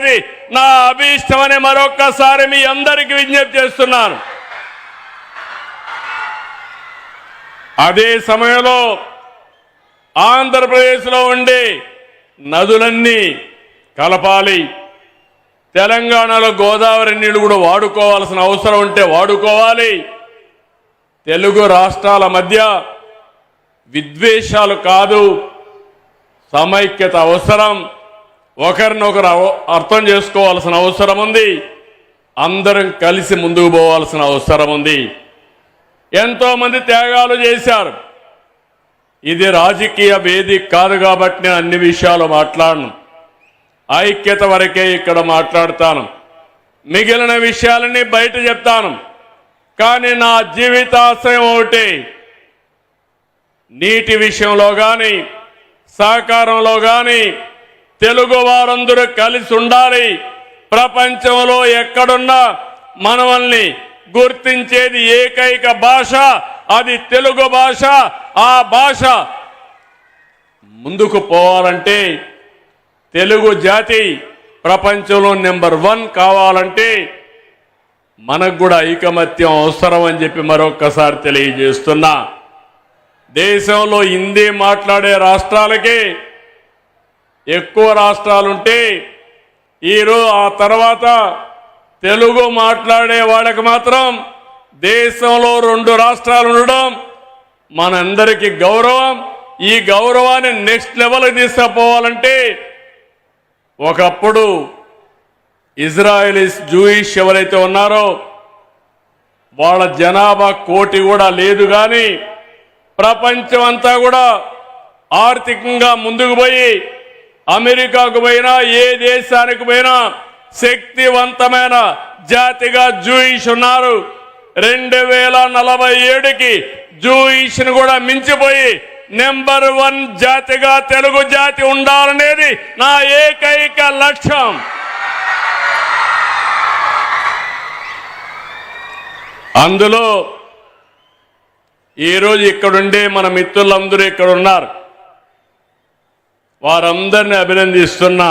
అనేది నా అభీష్టమని మరొక్కసారి మీ అందరికీ విజ్ఞప్తి చేస్తున్నాను. అదే సమయంలో ఆంధ్రప్రదేశ్లో ఉండే నదులన్నీ కలపాలి. తెలంగాణలో గోదావరి నీళ్లు కూడా వాడుకోవాల్సిన అవసరం ఉంటే వాడుకోవాలి. తెలుగు రాష్ట్రాల మధ్య విద్వేషాలు కాదు, సమైక్యత అవసరం. ఒకరినొకరు అర్థం చేసుకోవాల్సిన అవసరం ఉంది. అందరం కలిసి ముందుకు పోవాల్సిన అవసరం ఉంది. ఎంతో మంది త్యాగాలు చేశారు. ఇది రాజకీయ వేదిక కాదు కాబట్టి నేను అన్ని విషయాలు మాట్లాడను. ఐక్యత వరకే ఇక్కడ మాట్లాడతాను. మిగిలిన విషయాలన్నీ బయట చెప్తాను. కానీ నా జీవితాశయం ఒకటి, నీటి విషయంలో కానీ సహకారంలో కానీ తెలుగు వారందరూ కలిసి ఉండాలి. ప్రపంచంలో ఎక్కడున్నా మనల్ని గుర్తించేది ఏకైక భాష, అది తెలుగు భాష. ఆ భాష ముందుకు పోవాలంటే, తెలుగు జాతి ప్రపంచంలో నెంబర్ 1 కావాలంటే మనకు కూడా ఐకమత్యం అవసరం అని చెప్పి మరొక్కసారి తెలియజేస్తున్నా. దేశంలో హిందీ మాట్లాడే రాష్ట్రాలకి ఎక్కువ రాష్ట్రాలుంటే ఆ తర్వాత తెలుగు మాట్లాడే వాళ్ళకి మాత్రం దేశంలో 2 రాష్ట్రాలు ఉండడం మనందరికీ గౌరవం. ఈ గౌరవాన్ని నెక్స్ట్ లెవెల్కి తీసుకుపోవాలంటే, ఒకప్పుడు ఇజ్రాయెలీస్ జూయిష్ ఎవరైతే ఉన్నారో వాళ్ళ జనాభా 1 కోటి కూడా లేదు. కానీ ప్రపంచం అంతా కూడా ఆర్థికంగా ముందుకు పోయి అమెరికాకు పోయినా ఏ దేశానికి పోయినా శక్తివంతమైన జాతిగా జూయిష్ ఉన్నారు. 2047కి జూయిష్ను కూడా మించిపోయి నెంబర్ 1 జాతిగా తెలుగు జాతి ఉండాలనేది నా ఏకైక లక్ష్యం. అందులో ఈరోజు ఇక్కడుండే మన మిత్రులందరూ ఇక్కడ ఉన్నారు. వారందరినీ అభినందిస్తున్నా.